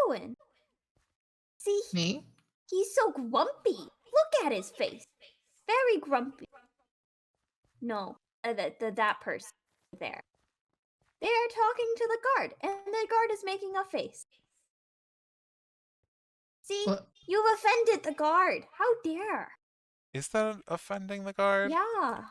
doing? See, Me? he's so grumpy. Look at his face. Very grumpy. No, that person there. They are talking to the guard, and the guard is making a face. See, What? you've offended the guard. How dare? Is that offending the guard? Yeah.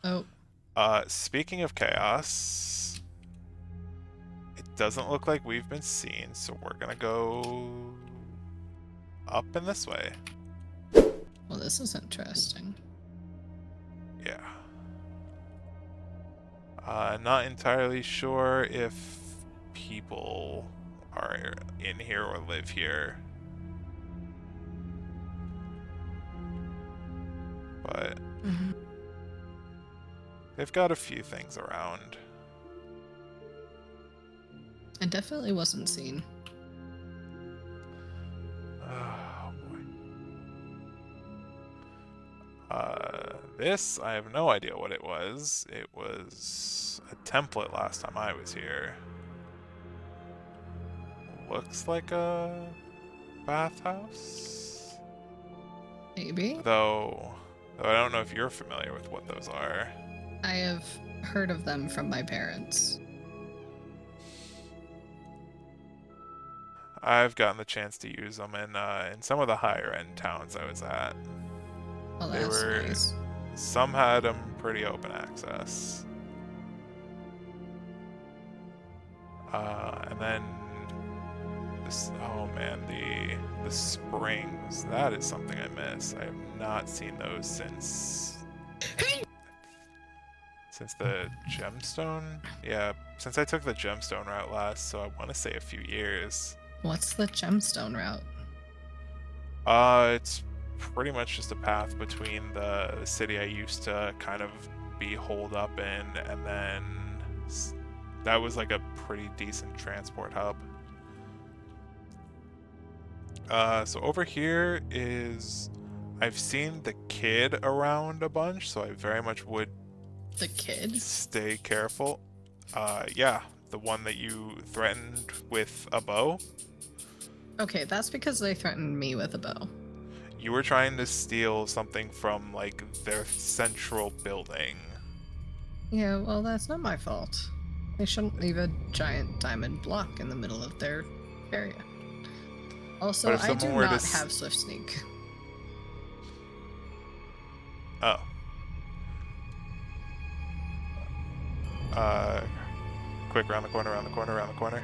Oh. Speaking of chaos, it doesn't look like we've been seen, so we're gonna go up in this way. Well, this is interesting. Yeah. Not entirely sure if people are in here or live here. But they've got a few things around. I definitely wasn't seen. Oh boy. This, I have no idea what it was. It was a template last time I was here. Looks like a bathhouse? Maybe? Though I don't know if you're familiar with what those are. I have heard of them from my parents. I've gotten the chance to use them in some of the higher end towns I was at. Well, They that's were- nice. Some had them pretty open access. And then this, oh man, the springs. That is something I miss. I have not seen those since the gemstone. Yeah, since I took the gemstone route last, so I want to say a few years. What's the gemstone route? It's pretty much just a path between the city I used to kind of be holed up in, and then that was like a pretty decent transport hub. So over here is, I've seen the kid around a bunch, so I very much would The kid? stay careful. Yeah, the one that you threatened with a bow. Okay, that's because they threatened me with a bow. You were trying to steal something from, like, their central building. Yeah, well, that's not my fault. They shouldn't leave a giant diamond block in the middle of their area. Also, But if I do someone were to not have Swift Sneak. Oh. Quick, around the corner, around the corner, around the corner.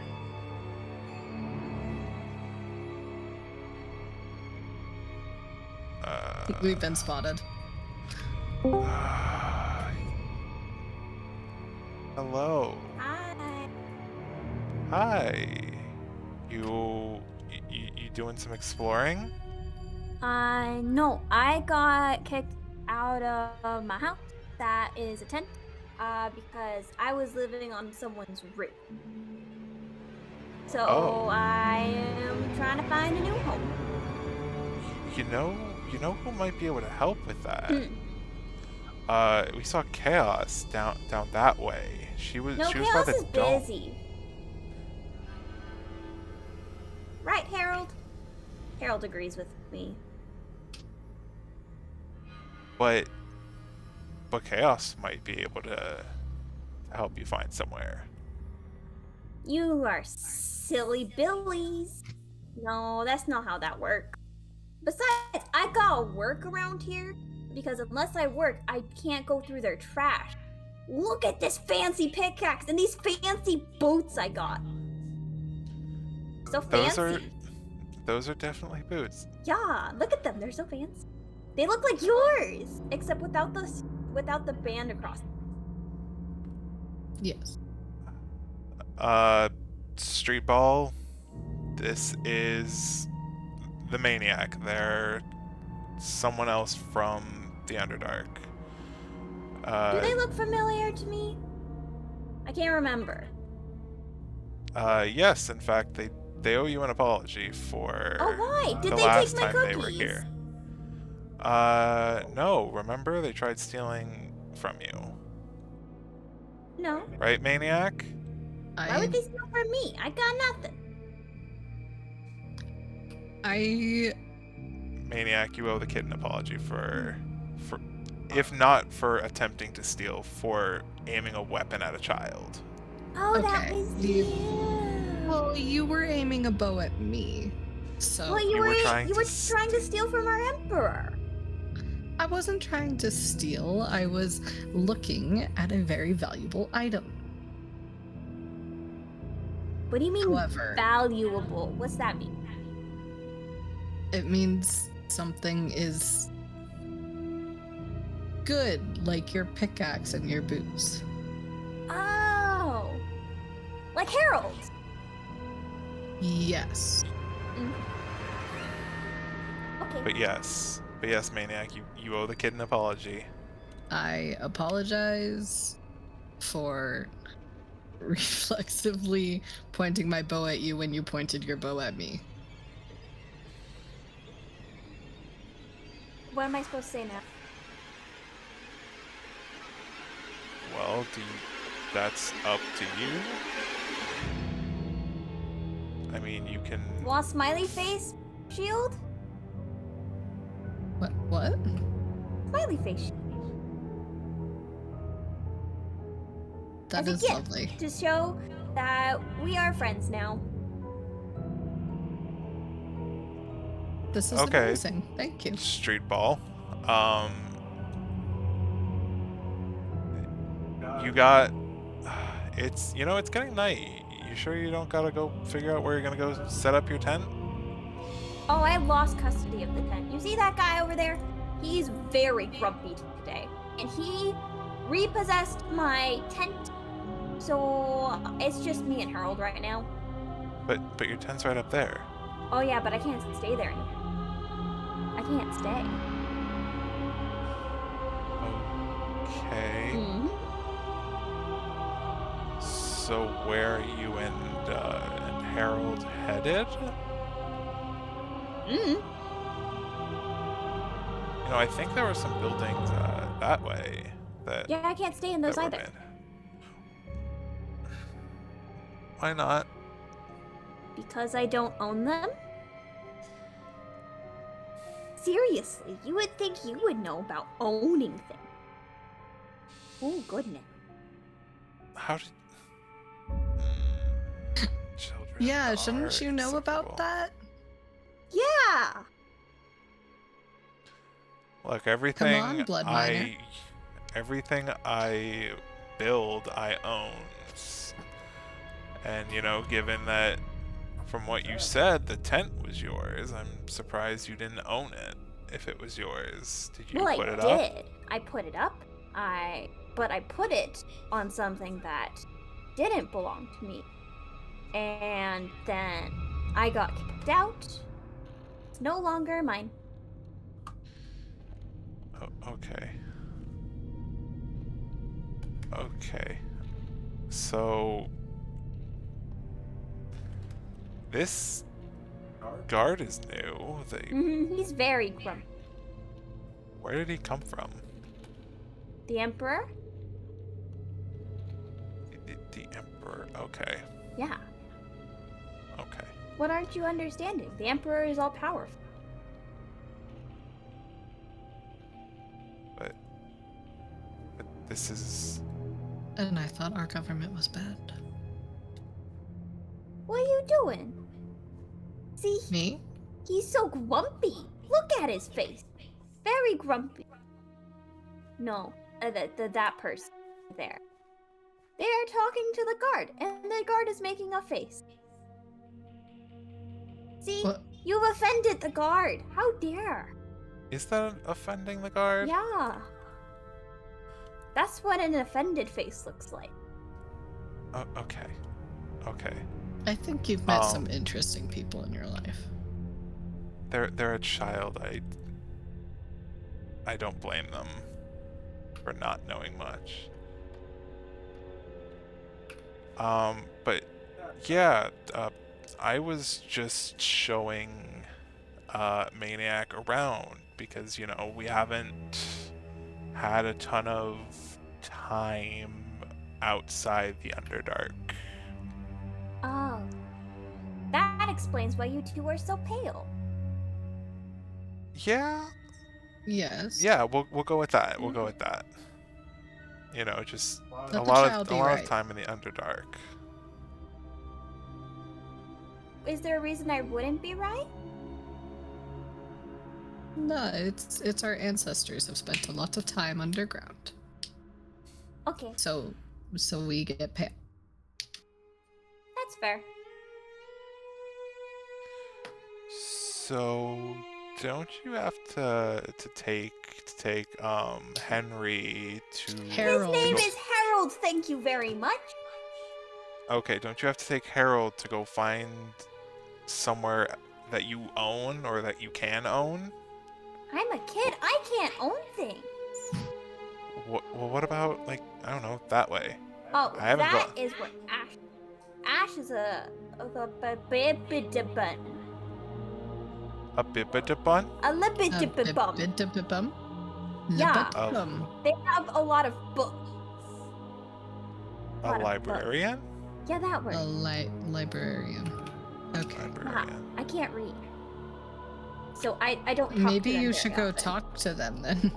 We've been spotted. Hello. Hi. Hi. You doing some exploring? No, I got kicked out of my house. That is a tent. Because I was living on someone's roof. So Oh. I am trying to find a new home. You know who might be able to help with that? Hmm. We saw Chaos down that way. She was No, by Chaos the is dome. busy. Right, Harold? Harold agrees with me. But Chaos might be able to help you find somewhere. You are silly billies. No, that's not how that works. Besides, I gotta work around here because unless I work, I can't go through their trash. Look at this fancy pickaxe and these fancy boots I got. So fancy. Those are definitely boots. Yeah, look at them. They're so fancy. They look like yours, except without the band across. Yes. Street Ball. This is the Maniac. They're someone else from the Underdark. Do they look familiar to me? I can't remember. Yes, in fact, they owe you an apology for Oh, why? Did the they last take my time they were cookies? here. No. Remember, they tried stealing from you, No. right, Maniac? Why would they steal from me? I got nothing. Maniac, you owe the kid an apology for, if not for attempting to steal, for aiming a weapon at a child. Oh, that Okay, was you. Well, you were aiming a bow at me, so Well, you You were were trying trying to to steal from our emperor. I wasn't trying to steal. I was looking at a very valuable item. What do you mean However, valuable? What's that mean? it means something is good, like your pickaxe and your boots. Oh, like Harold. Yes. Okay. But yes, Maniac, you owe the kid an apology. I apologize for reflexively pointing my bow at you when you pointed your bow at me. What am I supposed to say now? Well, that's up to you. I mean, you can. Want smiley face shield? What? Smiley face shield. That As a is gift, lovely. to show that we are friends now. This is Okay. amazing. Thank you. Street ball. You got. It's it's getting night. You sure you don't gotta go figure out where you're gonna go set up your tent? Oh, I lost custody of the tent. You see that guy over there? He's very grumpy today. And he repossessed my tent. So it's just me and Harold right now. But your tent's right up there. Oh yeah, but I can't stay there anymore. I can't stay. Okay. Mm-hmm. So where are you and Harold headed? Mm-hmm. I think there were some buildings that way that. Yeah, I can't stay in those that were either. made. Why not? Because I don't own them? Seriously, you would think you would know about owning things. Oh, goodness. How did? Children. Yeah, shouldn't are you know about acceptable. that? Yeah! Look, everything on, blood miner. everything I build, I own. And given that from what you said, the tent was yours, I'm surprised you didn't own it. If it was yours, did you Well, put I it up? did. I put it up. But I put it on something that didn't belong to me. And then I got kicked out. It's no longer mine. Oh, okay. Okay. So this guard is new. He's very grumpy. Where did he come from? The Emperor? The Emperor. Okay. Yeah. Okay. What aren't you understanding? The Emperor is all powerful. But this is. And I thought our government was bad. What are you doing? See, Me? he's so grumpy. Look at his face. Very grumpy. No, that person there. They are talking to the guard, and the guard is making a face. See, What? you've offended the guard. How dare? Is that offending the guard? Yeah. That's what an offended face looks like. Oh, okay. Okay. I think you've met some interesting people in your life. They're a child. I don't blame them for not knowing much. But yeah, I was just showing Maniac around because, you know, we haven't had a ton of time outside the Underdark. Oh. That explains why you two are so pale. Yeah, Yes. yeah, we'll go with that. We'll go with that. You know, just Let a the lot child of be a lot right. of time in the Underdark. Is there a reason I wouldn't be right? No, it's our ancestors have spent a lot of time underground. Okay, So we get pale. that's fair. So, don't you have to take Henry to Harold. His name go- is Harold, thank you very much. Okay, don't you have to take Harold to go find somewhere that you own or that you can own? I'm a kid, I can't own things. Well, what about, like, I don't know, that way? Oh, I haven't that gone. is what Ash is a bibidibun. A bibidibun? A libidibibum. Bum. Yeah. They have a lot of books. A lot of librarian? Yeah, that word. A librarian. Okay. Librarian. I can't read. So I don't talk Maybe to them you very should go often. talk to them then.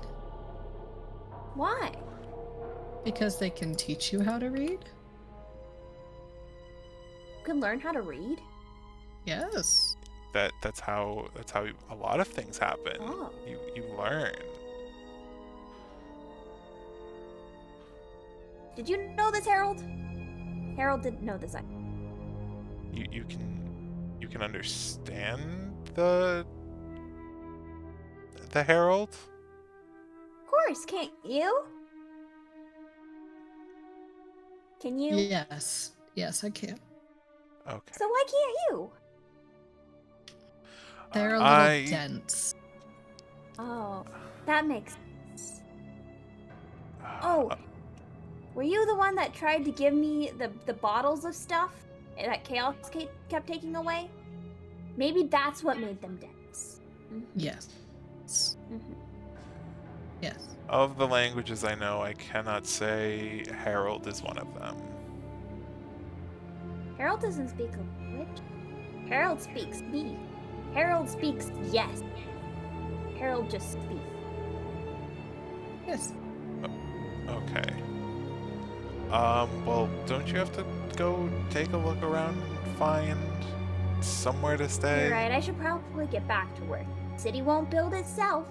Why? Because they can teach you how to read? You can learn how to read? Yes. That's how a lot of things happen. Oh. You learn. Did you know this, Harold? Harold didn't know this. You can understand the herald? Of course, can't you? Can you? Yes. Yes, I can. Okay. So why can't you? They're a little dense. Oh, that makes sense. Oh, were you the one that tried to give me the bottles of stuff that Chaos kept taking away? Maybe that's what made them dense. Yes. Mm-hmm. Yes. Of the languages I know, I cannot say herald is one of them. Harold doesn't speak a language. Harold speaks me. Harold speaks yes. Harold just speaks. Yes. Okay. Well, don't you have to go take a look around and find somewhere to stay? You're right, I should probably get back to work. The city won't build itself.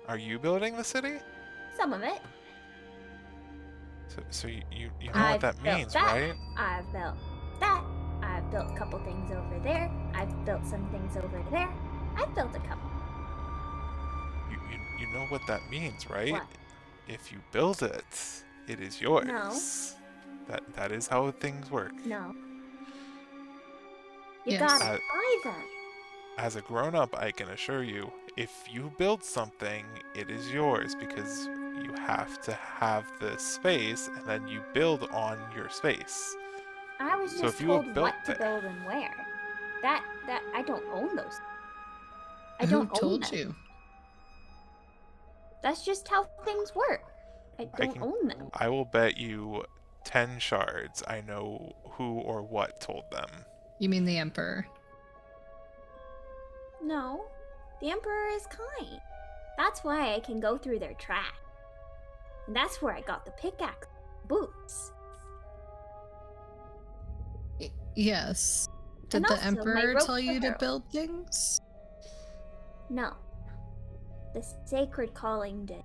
Are you building the city? Some of it. So you know what that built means, that. right? I've built that. I've built a couple things over there. I've built some things over there. I've built a couple. You know what that means, right? What? If you build it, it is yours. No. That is how things work. No. You Yes. gotta buy them. As a grown-up, I can assure you, if you build something, it is yours because you have to have the space and then you build on your space. I was So just if you have told built what to it- build and where. That I don't own those. I Who don't own told them. you? That's just how things work. I don't can- own them. I will bet you 10 shards I know who or what told them. You mean the Emperor? No. The Emperor is kind. That's why I can go through their trash. And that's where I got the pickaxe boots. Yes. Did And the also my Emperor rope tell you to arrow. build things? No. The sacred calling did.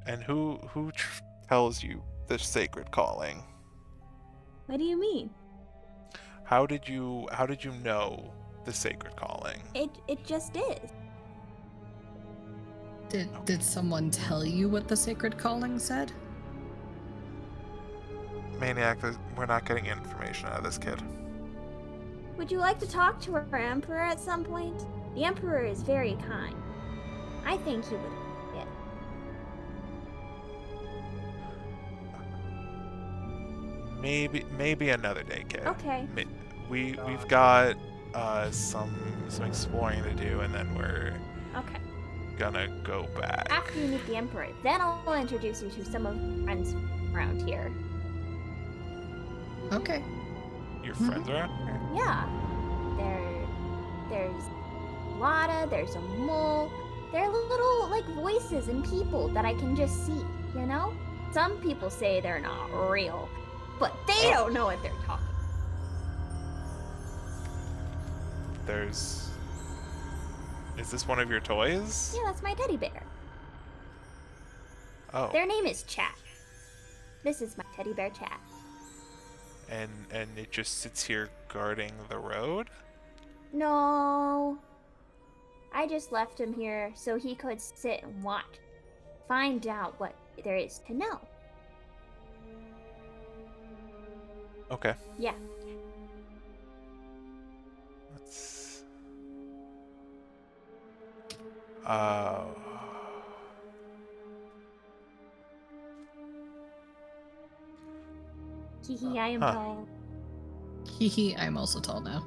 And who tells you the sacred calling? What do you mean? How did you know the sacred calling? It just is. Did someone tell you what the sacred calling said? Maniac, we're not getting information out of this kid. Would you like to talk to our Emperor at some point? The Emperor is very kind. I think he would. Yeah. Maybe another day, kid. Okay. we've got some exploring to do, and then we're Okay. gonna go back. After you meet the Emperor, then I'll introduce you to some of my friends around here. Okay. Your friends around here? Yeah. There's Lotta, there's a mole. They're little, like, voices and people that I can just see, you know? Some people say they're not real, but they don't know what they're talking. Is this one of your toys? Yeah, that's my teddy bear. Oh. Their name is Chat. This is my teddy bear Chat. And it just sits here guarding the road? No. I just left him here so he could sit and watch. Find out what there is to know. Okay. Yeah. Let's... Hehe, I am tall. Hehe, I'm also tall now.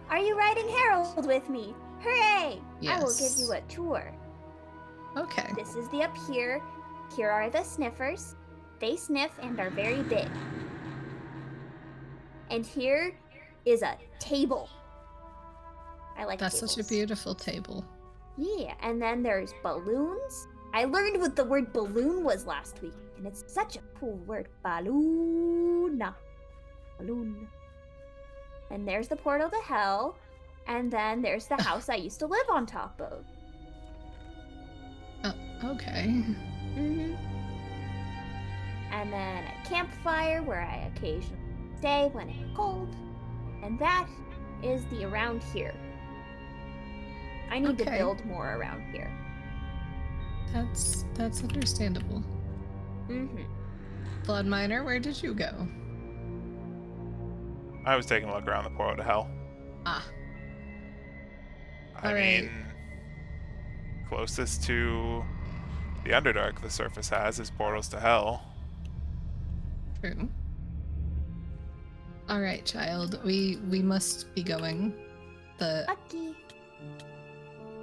Are you riding Harold with me? Hooray! I will give Yes. you a tour. Okay. This is the up here. Here are the sniffers. They sniff and are very big. And here is a table. I like That's tables. such a beautiful table. Yeah, and then there's balloons. I learned what the word balloon was last week, and it's such a cool word. Balloon. Balloon. And there's the portal to hell, and then there's the house I used to live on top of. Oh, okay. And then a campfire where I occasionally stay when it's cold. And that is the around here. I need to Okay. build more around here. That's understandable. Blood Miner, where did you go? I was taking a look around the portal to hell. Ah. I Alright. mean, closest to the Underdark the surface has is portals to hell. True. All right, child. We must be going. The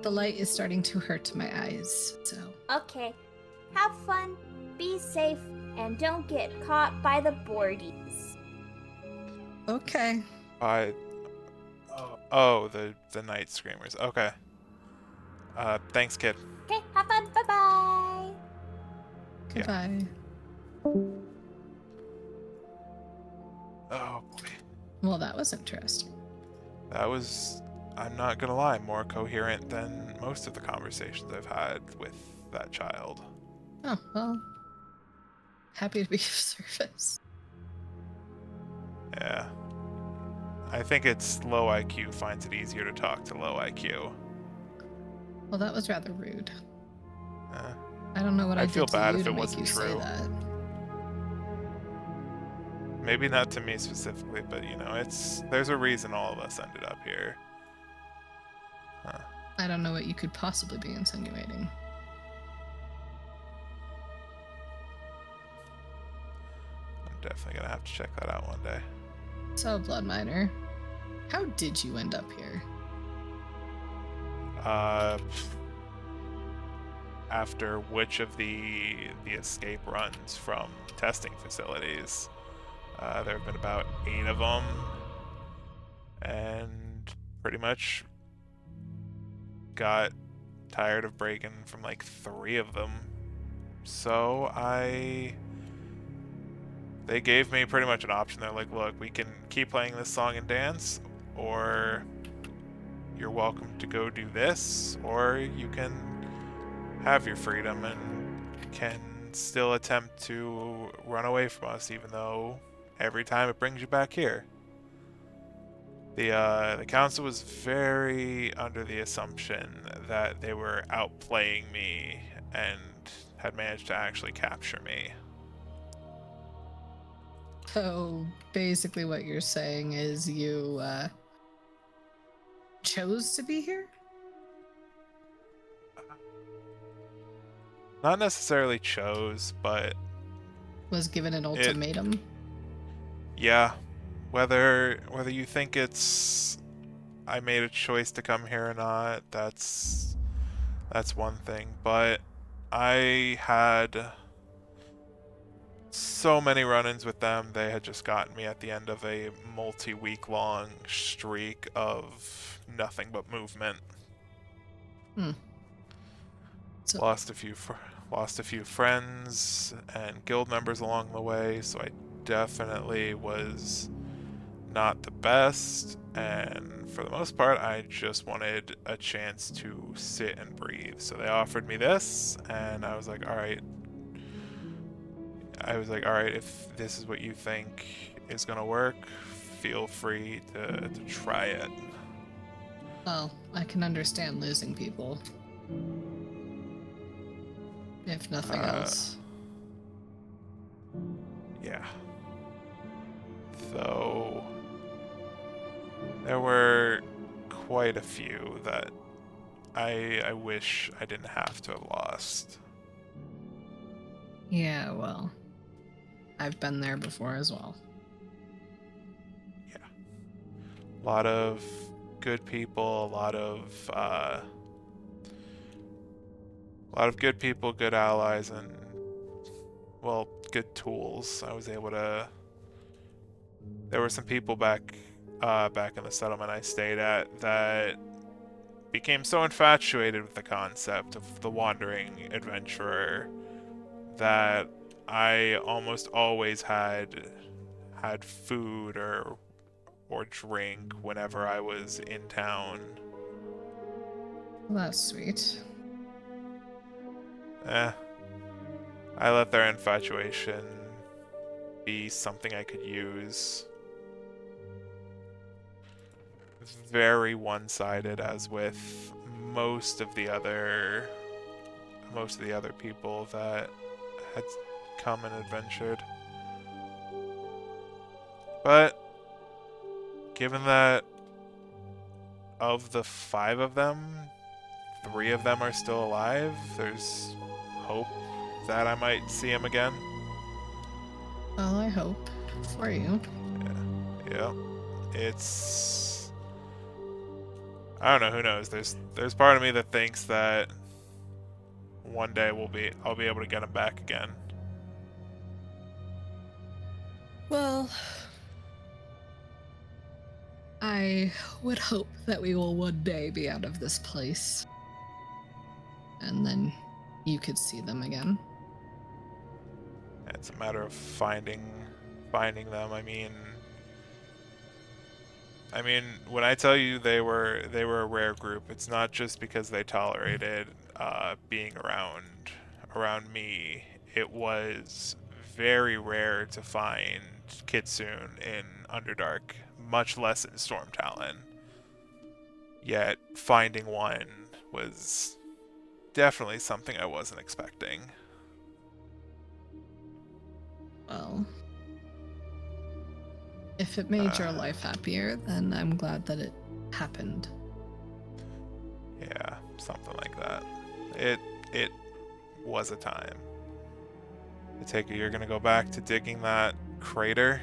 light is starting to hurt my eyes. So. Okay. Have fun, be safe, and don't get caught by the boardies. Okay. The night screamers. Okay. Thanks, kid. Okay, have fun. Bye-bye. Goodbye. Oh boy. Well, that was interesting. That was, I'm not gonna lie, more coherent than most of the conversations I've had with that child. Oh, well. Happy to be of service. Yeah. I think it's low IQ finds it easier to talk to low IQ. Well, that was rather rude. Uh, I don't know what I I'd did feel to bad you if to it make wasn't you say true. that. Maybe not to me specifically, but you know, there's a reason all of us ended up here. Huh. I don't know what you could possibly be insinuating. I'm definitely gonna have to check that out one day. So, Blood Miner, how did you end up here? After which of the escape runs from testing facilities? There have been about 8 of them, and pretty much got tired of breaking from like 3 of them. So they gave me pretty much an option. They're like, look, we can keep playing this song and dance, or you're welcome to go do this, or you can have your freedom and can still attempt to run away from us, even though every time it brings you back here. The council was very under the assumption that they were outplaying me and had managed to actually capture me. So, basically what you're saying is you, chose to be here? Not necessarily chose, but Was given an ultimatum? yeah, whether you think it's I made a choice to come here or not, that's one thing. But I had so many run-ins with them. They had just gotten me at the end of a multi-week long streak of nothing but movement. So, Lost a few friends and guild members along the way, so I definitely was not the best, and for the most part I just wanted a chance to sit and breathe. So they offered me this, and I was like, all right, if this is what you think is gonna work, feel free to try it. well, I can understand losing people. If nothing else. Yeah. Though there were quite a few that I wish I didn't have to have lost. Yeah, well, I've been there before as well. Yeah. A lot of good people, a lot of good people, good allies, and, well, good tools. I was able to... There were some people back in the settlement I stayed at that became so infatuated with the concept of the wandering adventurer that I almost always had food or drink whenever I was in town. Well, that's sweet. I let their infatuation be something I could use. Very one-sided, as with most of the other people that had come and adventured. But given that of the 5 of them, 3 of them are still alive, there's hope that I might see him again. Well, I hope for you. Yeah. It's... I don't know, who knows? There's part of me that thinks that one day I'll be able to get him back again. Well, I would hope that we will one day be out of this place. And then you could see them again. It's a matter of finding them. I mean, when I tell you they were a rare group, it's not just because they tolerated being around me. It was very rare to find Kitsune in Underdark, much less in Storm Talon. Yet finding one was definitely something I wasn't expecting. Well, if it made your life happier, then I'm glad that it happened. Yeah, something like that. It was a time. I take it you're gonna go back to digging that crater?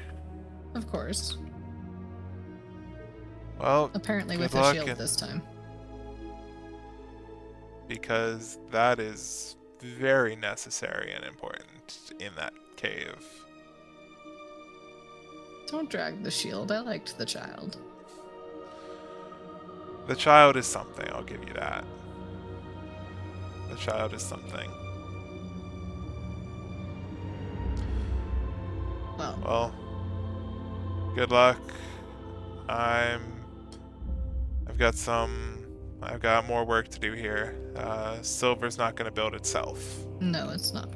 Of course. Well, apparently good with a luck, shield this time. Because that is very necessary and important in that cave. Don't drag the shield. I liked the child. The child is something, I'll give you that. The child is something. Well, good luck. I've got more work to do here. Silver's not gonna build itself. No, it's not.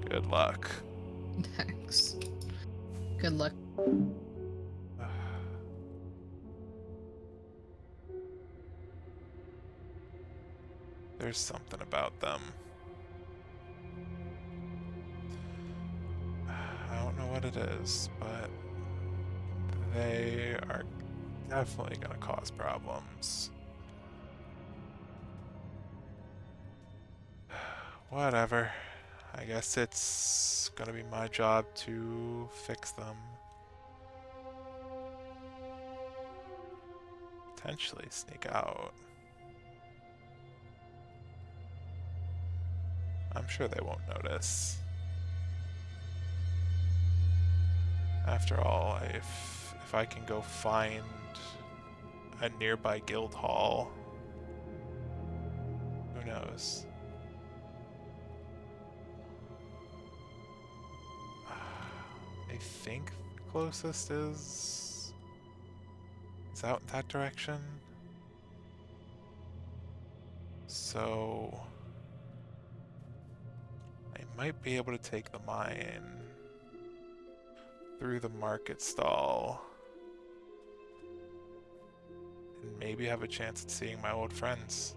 Good luck. Thanks. Good luck. There's something about them. I don't know what it is, but they are definitely gonna cause problems. Whatever. I guess it's gonna be my job to fix them. potentially sneak out. I'm sure they won't notice. After all, if I can go find a nearby guild hall, who knows? I think the closest is out in that direction. So I might be able to take the mine through the market stall and maybe have a chance at seeing my old friends.